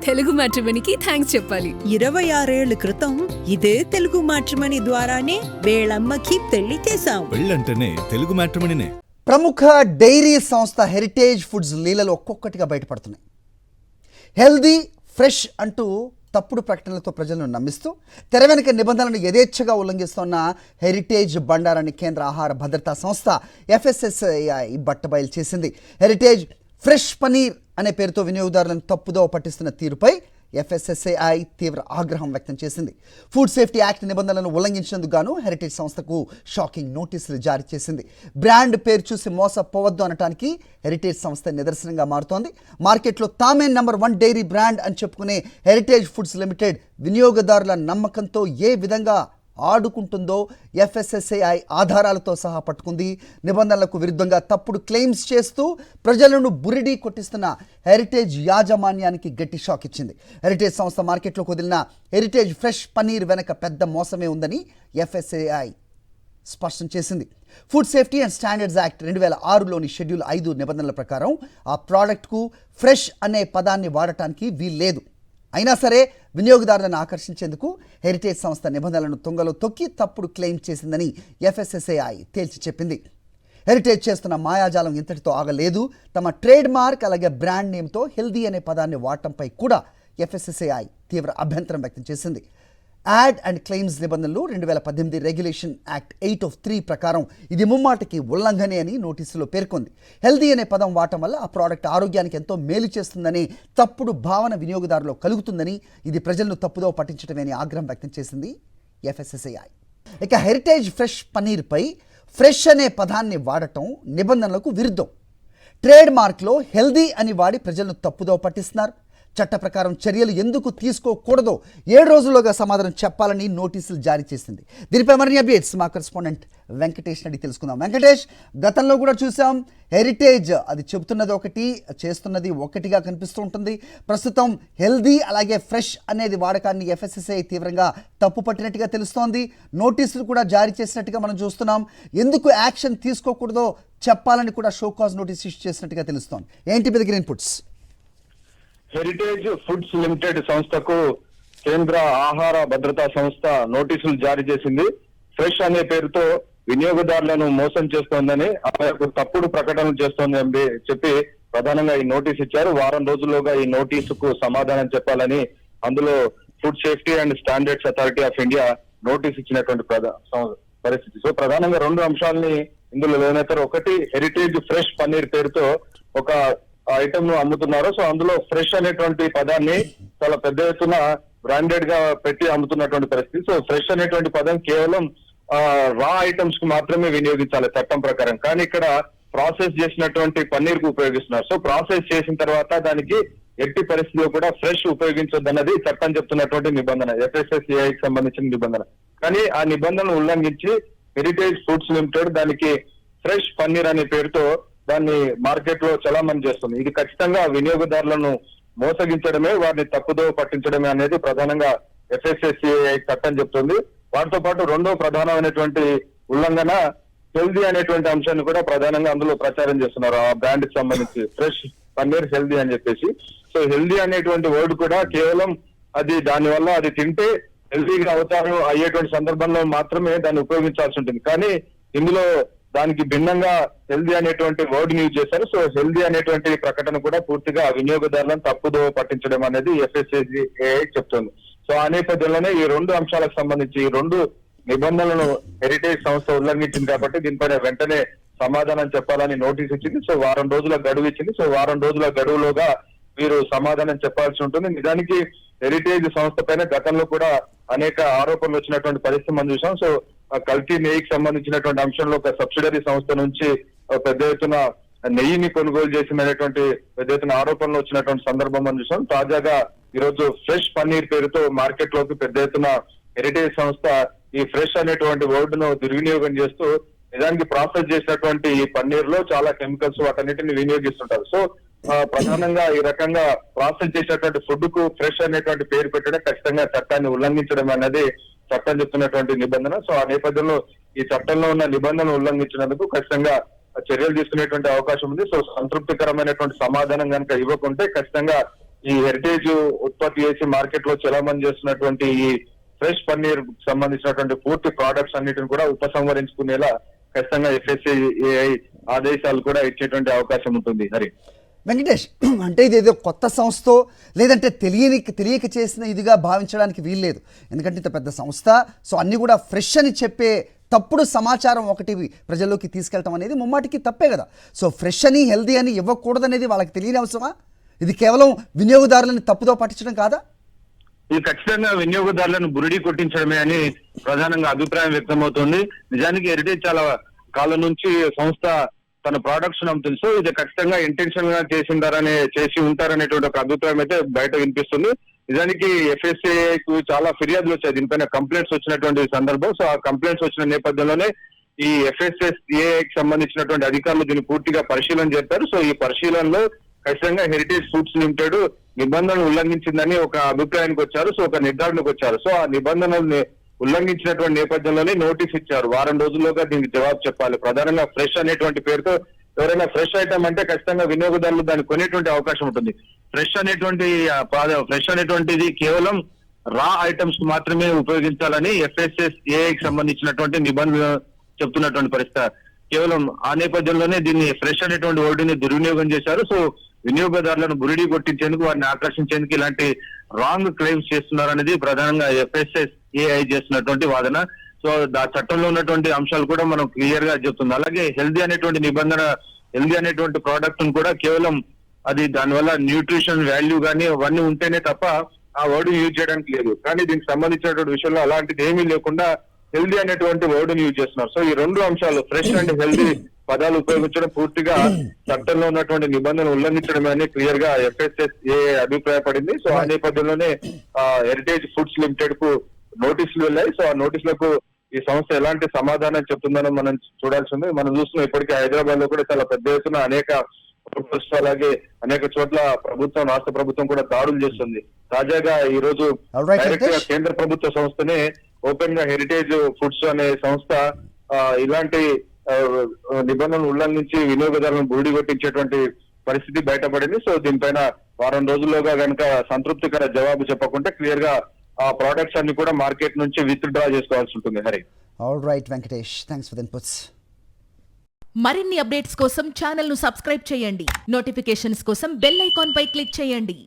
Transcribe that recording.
Telugu మ్యాట్రిమోనీకి thanks చెప్పాలి. 26 ఏళ్ల క్రితం ఇదే తెలుగు మ్యాట్రిమోనీ ద్వారానే వేళమ్మకి పెళ్లి చేశాం. పెళ్ళంటేనే తెలుగు మ్యాట్రిమోనీనే. ప్రముఖ డైరీ సంస్థ హెరిటేజ్ ఫుడ్స్ లీలలు ఒక్కొక్కటిగా బయటపడుతున్నాయి. హెల్దీ, ఫ్రెష్ అంటూ తప్పుడు ప్రకటనలతో ప్రజలను నమ్మిస్తూ తెర వెనుక నిబంధనలను యథేచ్ఛగా ఉల్లంఘిస్తున్న హెరిటేజ్ బండారాన్ని కేంద్ర ఆహార భద్రతా సంస్థ FSSAI బట్టబయలు చేసింది. హెరిటేజ్ ఫ్రెష్ పనీర్ అనే పేరుతో వినియోగదారులను తప్పుదోవ పట్టిస్తున్న తీరుపై FSSAI తీవ్ర ఆగ్రహం వ్యక్తం చేసింది. ఫుడ్ సేఫ్టీ యాక్ట్ నిబంధనలను ఉల్లంఘించినందుకు గాను హెరిటేజ్ సంస్థకు షాకింగ్ నోటీసులు జారీ చేసింది. బ్రాండ్ పేరు చూసి మోసపోవద్దు అనటానికి హెరిటేజ్ సంస్థ నిదర్శనంగా మారుతోంది. మార్కెట్లో తామే #1 డైరీ బ్రాండ్ అని చెప్పుకునే హెరిటేజ్ ఫుడ్స్ లిమిటెడ్ వినియోగదారుల నమ్మకంతో ఏ విధంగా ఆడుకుంటుందో FSSAI ఆధారాలతో సహా పట్టుకుంది. నిబంధనలకు విరుద్ధంగా తప్పుడు క్లెయిమ్స్ చేస్తూ ప్రజలను బురిడీ కొట్టిస్తున్న హెరిటేజ్ యాజమాన్యానికి గట్టి షాక్ ఇచ్చింది. హెరిటేజ్ సంస్థ మార్కెట్లోకి వదిలిన హెరిటేజ్ ఫ్రెష్ పనీర్ వెనక పెద్ద మోసమే ఉందని FSSAI స్పష్టం చేసింది. Food safety and standards act 2006లోని షెడ్యూల్ 5 నిబంధనల ప్రకారం ఆ ప్రోడక్ట్కు ఫ్రెష్ అనే పదాన్ని వాడటానికి వీల్లేదు. అయినా సరే వినియోగదారులను ఆకర్షించేందుకు హెరిటేజ్ సంస్థ నిబంధనలను తుంగలో తొక్కి తప్పుడు క్లెయిమ్ చేసిందని FSSAI తేల్చి చెప్పింది. హెరిటేజ్ చేస్తున్న మాయాజాలం ఇంతటితో ఆగలేదు. తమ ట్రేడ్ మార్క్ అలాగే బ్రాండ్ నేమ్తో హెల్దీ అనే పదాన్ని వాడటంపై కూడా FSSAI తీవ్ర అభ్యంతరం వ్యక్తం చేసింది. యాడ్ అండ్ క్లెయిమ్స్ నిబంధనలు 2018 రెగ్యులేషన్ యాక్ట్ 8(3) ప్రకారం ఇది ముమ్మాటికి ఉల్లంఘనే అని నోటీసులో పేర్కొంది. హెల్దీ అనే పదం వాడటం వల్ల ఆ ప్రోడక్ట్ ఆరోగ్యానికి ఎంతో మేలు చేస్తుందని తప్పుడు భావన వినియోగదారులో కలుగుతుందని, ఇది ప్రజలను తప్పుదో పట్టించడమే అని ఆగ్రహం వ్యక్తం చేసింది FSSAI. ఇక హెరిటేజ్ ఫ్రెష్ పనీర్పై ఫ్రెష్ అనే పదాన్ని వాడటం నిబంధనలకు విరుద్ధం. ట్రేడ్ మార్క్లో హెల్దీ అని వాడి ప్రజలను తప్పుదో పట్టిస్తున్నారు. చట్ట ప్రకారం చర్యలు ఎందుకు తీసుకోకూడదో 7 రోజుల్లోగా సమాధానం చెప్పాలని నోటీసులు జారీ చేసింది. దీనిపై మరిన్ని అప్డేట్స్ మా కరెస్పాండెంట్ వెంకటేష్ అడిగి తెలుసుకుందాం. వెంకటేష్, గతంలో కూడా చూసాం హెరిటేజ్ అది చెబుతున్నది ఒకటి, చేస్తున్నది ఒకటిగా కనిపిస్తూ ఉంటుంది. ప్రస్తుతం హెల్దీ అలాగే ఫ్రెష్ అనేది వాడకాన్ని FSSAI తీవ్రంగా తప్పు పట్టినట్టుగా తెలుస్తోంది. నోటీసులు కూడా జారీ చేసినట్టుగా మనం చూస్తున్నాం. ఎందుకు యాక్షన్ తీసుకోకూడదో చెప్పాలని కూడా షోకాజ్ నోటీస్ ఇష్యూ చేసినట్టుగా తెలుస్తోంది. ఏంటి మీ దగ్గర ఇన్పుట్స్? హెరిటేజ్ ఫుడ్స్ లిమిటెడ్ సంస్థకు కేంద్ర ఆహార భద్రతా సంస్థ నోటీసులు జారీ చేసింది. ఫ్రెష్ అనే పేరుతో వినియోగదారులను మోసం చేస్తోందని, తప్పుడు ప్రకటనలు చేస్తోందని చెప్పి ప్రధానంగా ఈ నోటీస్ ఇచ్చారు. వారం రోజుల్లోగా ఈ నోటీసుకు సమాధానం చెప్పాలని అందులో food safety and standards authority of India notice ఇచ్చినటువంటి పరిస్థితి. సో ప్రధానంగా 2 అంశాలని ఇందులో లేనెత్తారు. ఒకటి, హెరిటేజ్ ఫ్రెష్ పన్నీర్ పేరుతో ఒక ఐటమ్ ను అమ్ముతున్నారు. సో అందులో ఫ్రెష్ అనేటువంటి పదాన్ని చాలా పెద్ద ఎత్తున బ్రాండెడ్ గా పెట్టి అమ్ముతున్నటువంటి పరిస్థితి. సో ఫ్రెష్ అనేటువంటి పదం కేవలం రా ఐటమ్స్ కు మాత్రమే వినియోగించాలి చట్టం ప్రకారం. కానీ ఇక్కడ ప్రాసెస్ చేసినటువంటి పన్నీర్ కు ఉపయోగిస్తున్నారు. సో ప్రాసెస్ చేసిన తర్వాత దానికి ఎట్టి పరిస్థితిలో కూడా ఫ్రెష్ ఉపయోగించొద్దన్నది చట్టం చెప్తున్నటువంటి నిబంధన, FSSAIకి సంబంధించిన నిబంధన. కానీ ఆ నిబంధనను ఉల్లంఘించి హెరిటేజ్ ఫుడ్స్ లిమిటెడ్ దానికి ఫ్రెష్ పన్నీర్ అనే పేరుతో దాన్ని మార్కెట్ లో చలామణి చేస్తుంది. ఇది ఖచ్చితంగా వినియోగదారులను మోసగించడమే, వారిని తప్పుదో పట్టించడమే అనేది ప్రధానంగా FSSAI చట్టం చెప్తుంది. వాటితో పాటు రెండో ప్రధానమైనటువంటి ఉల్లంఘన హెల్దీ అనేటువంటి అంశాన్ని కూడా ప్రధానంగా అందులో ప్రచారం చేస్తున్నారు. ఆ బ్రాండ్ కి సంబంధించి ఫ్రెష్ పన్నీర్ హెల్దీ అని చెప్పేసి. సో హెల్దీ అనేటువంటి వర్డ్ కూడా కేవలం అది దానివల్ల అది తింటే హెల్దీగా అవుతారు అయ్యేటువంటి సందర్భంలో మాత్రమే దాన్ని ఉపయోగించాల్సి ఉంటుంది. కానీ ఇందులో దానికి భిన్నంగా హెల్దీ అనేటువంటి వర్డ్ యూజ్ చేశారు. సో హెల్దీ అనేటువంటి ప్రకటన కూడా పూర్తిగా వినియోగదారులను తప్పుదో పట్టించడం అనేది FSSAI చెప్తుంది. సో ఆ నేపథ్యంలోనే ఈ 2 అంశాలకు సంబంధించి ఈ 2 నిబంధనలను హెరిటేజ్ సంస్థ ఉల్లంఘించింది కాబట్టి దీనిపైన వెంటనే సమాధానం చెప్పాలని నోటీస్ ఇచ్చింది. సో వారం రోజుల గడువు ఇచ్చింది. సో వారం రోజుల గడువులోగా వీరు సమాధానం చెప్పాల్సి ఉంటుంది. నిజానికి హెరిటేజ్ సంస్థ పైన గతంలో కూడా అనేక ఆరోపణలు వచ్చినటువంటి పరిస్థితి మనం చూసాం. సో కల్తీ నెయ్యికి సంబంధించినటువంటి అంశంలో ఒక సబ్సిడరీ సంస్థ నుంచి పెద్ద ఎత్తున నెయ్యిని కొనుగోలు చేసినటువంటి పెద్ద ఎత్తున ఆరోపణలు వచ్చినటువంటి సందర్భం మనం చూసాం. తాజాగా ఈరోజు ఫ్రెష్ పన్నీర్ పేరుతో మార్కెట్ లోకి పెద్ద ఎత్తున హెరిటేజ్ సంస్థ ఈ ఫ్రెష్ అనేటువంటి వర్డ్ ను దుర్వినియోగం చేస్తూ నిజానికి ప్రాసెస్ చేసినటువంటి ఈ పన్నీర్ లో చాలా కెమికల్స్ వాటన్నిటిని వినియోగిస్తుంటారు. సో ప్రధానంగా ఈ రకంగా ప్రాసెస్ చేసినటువంటి ఫుడ్ కు ఫ్రెష్ అనేటువంటి పేరు పెట్టడం ఖచ్చితంగా చట్టాన్ని ఉల్లంఘించడం అనేది చట్టం చెప్తున్నటువంటి నిబంధన. సో ఆ నేపథ్యంలో ఈ చట్టంలో ఉన్న నిబంధనలు ఉల్లంఘించినందుకు ఖచ్చితంగా చర్యలు తీసుకునేటువంటి అవకాశం ఉంది. సో సంతృప్తికరమైనటువంటి సమాధానం కనుక ఇవ్వకుంటే ఖచ్చితంగా ఈ హెరిటేజ్ ఉత్పత్తి చేసి మార్కెట్ లో చలామణి చేస్తున్నటువంటి ఈ ఫ్రెష్ పన్నీర్ సంబంధించినటువంటి పూర్తి ప్రోడక్ట్స్ అన్నిటిని కూడా ఉపసంహరించుకునేలా ఖచ్చితంగా FSSAI ఆదేశాలు కూడా ఇచ్చేటువంటి అవకాశం ఉంటుంది. హరి, వెంకటేష్, అంటే ఇది ఏదో కొత్త సంస్థ లేదంటే తెలియక చేసిన ఇదిగా భావించడానికి వీల్లేదు. ఎందుకంటే ఇంత పెద్ద సంస్థ, సో అన్నీ కూడా ఫ్రెష్ అని చెప్పే తప్పుడు సమాచారం ఒకటి ప్రజల్లోకి తీసుకెళ్ళటం అనేది ముమ్మాటికి తప్పే కదా. సో ఫ్రెష్ అని హెల్దీ అని ఇవ్వకూడదనేది వాళ్ళకి తెలియని అవసరమా? ఇది కేవలం వినియోగదారులను తప్పుదో పట్టించడం కాదా? ఇది ఖచ్చితంగా వినియోగదారులను బురిడి కొట్టించడమే అని ప్రధానంగా అభిప్రాయం వ్యక్తమవుతోంది. నిజానికి హెరిటేజ్ చాలా కాలం నుంచి సంస్థ తన ప్రొడక్ట్స్ అమ్ముతుంది. సో ఇది ఖచ్చితంగా ఇంటెన్షన్ గా చేసి ఉంటారనేటువంటి ఒక అభిప్రాయం అయితే బయట వినిపిస్తుంది. నిజానికి FSSAIకు చాలా ఫిర్యాదులు వచ్చాయి, దీనిపైన కంప్లైంట్స్ వచ్చినటువంటి సందర్భం. సో ఆ కంప్లైంట్స్ వచ్చిన నేపథ్యంలోనే ఈ FSSAIకి సంబంధించినటువంటి అధికారులు దీన్ని పూర్తిగా పరిశీలన చేస్తారు. సో ఈ పరిశీలనలో ఖచ్చితంగా హెరిటేజ్ ఫుడ్స్ లిమిటెడ్ నిబంధనలు ఉల్లంఘించిందని ఒక అభిప్రాయానికి వచ్చారు. సో ఒక నిర్ధారణకు వచ్చారు. సో ఆ నిబంధనలు ఉల్లంఘించినటువంటి నేపథ్యంలోనే నోటీస్ ఇచ్చారు. వారం రోజుల్లోగా దీనికి జవాబు చెప్పాలి. ప్రధానంగా ఫ్రెష్ అనేటువంటి పేరుతో ఎవరైనా ఫ్రెష్ ఐటమ్ అంటే ఖచ్చితంగా వినియోగదారులు దాన్ని కొనేటువంటి అవకాశం ఉంటుంది. ఫ్రెష్ అనేటువంటిది కేవలం రా ఐటమ్స్ కు మాత్రమే ఉపయోగించాలని FSSAIకి సంబంధించినటువంటి నిబంధన చెప్తున్నటువంటి పరిస్థితి. కేవలం ఆ నేపథ్యంలోనే దీన్ని ఫ్రెష్ అనేటువంటి వర్డ్ని దుర్వినియోగం చేశారు. సో వినియోగదారులను బురిడి కొట్టించేందుకు, వారిని ఆకర్షించేందుకు ఇలాంటి రాంగ్ క్లెయిమ్స్ చేస్తున్నారు అనేది ప్రధానంగా FSSAI చేస్తున్నటువంటి వాదన. సో ఆ చట్టంలో ఉన్నటువంటి అంశాలు కూడా మనం క్లియర్ గా చెప్తుంది. అలాగే హెల్దీ అనేటువంటి ప్రోడక్ట్ కూడా కేవలం అది దానివల్ల న్యూట్రిషన్ వాల్యూ కానీ అవన్నీ ఉంటేనే తప్ప ఆ వర్డ్ యూజ్ చేయడానికి లేదు. కానీ దీనికి సంబంధించినటువంటి విషయంలో అలాంటిది ఏమీ లేకుండా హెల్దీ అనేటువంటి వర్డ్ యూజ్ చేస్తున్నారు. సో ఈ రెండు అంశాలు ఫ్రెష్ అండ్ హెల్దీ పదాలు ఉపయోగించడం పూర్తిగా చట్టంలో ఉన్నటువంటి నిబంధనలు ఉల్లంఘించడం అని క్లియర్ గా FSSAI అభిప్రాయపడింది. సో ఆ నేపథ్యంలోనే హెరిటేజ్ ఫుడ్స్ లిమిటెడ్ కు నోటీసులు వెళ్ళాయి. సో ఆ నోటీసులకు ఈ సంస్థ ఎలాంటి సమాధానం చెప్తుందో మనం చూడాల్సి ఉంది. మనం చూస్తున్నాం ఇప్పటికీ హైదరాబాద్ లో కూడా చాలా పెద్ద ఎత్తున అనేక హోటల్స్, అలాగే అనేక చోట్ల రాష్ట్ర ప్రభుత్వం కూడా దాడులు చేస్తుంది. తాజాగా ఈ రోజు డైరెక్ట్ గా కేంద్ర ప్రభుత్వ సంస్థనే ఓపెన్ గా హెరిటేజ్ ఫుడ్స్ అనే సంస్థ ఇలాంటి నిబంధనలు ఉల్లంఘించి వినియోగదారులను బురిడి కొట్టించేటువంటి పరిస్థితి బయటపడింది. సో దీనిపైన వారం రోజుల్లోగా కనుక సంతృప్తికర జవాబు చెప్పకుంటే క్లియర్ గా ఆ ప్రోడక్ట్స్ అన్ని కూడా మార్కెట్ నుంచి విత్ డ్రా చేసుకోవాల్సి ఉంటుంది. Hari, all right Venkatesh, thanks for the inputs. మరిన్ని అప్డేట్స్ కోసం ఛానల్ ను సబ్స్క్రైబ్ చేయండి. నోటిఫికేషన్స్ కోసం బెల్ ఐకాన్ పై క్లిక్ చేయండి.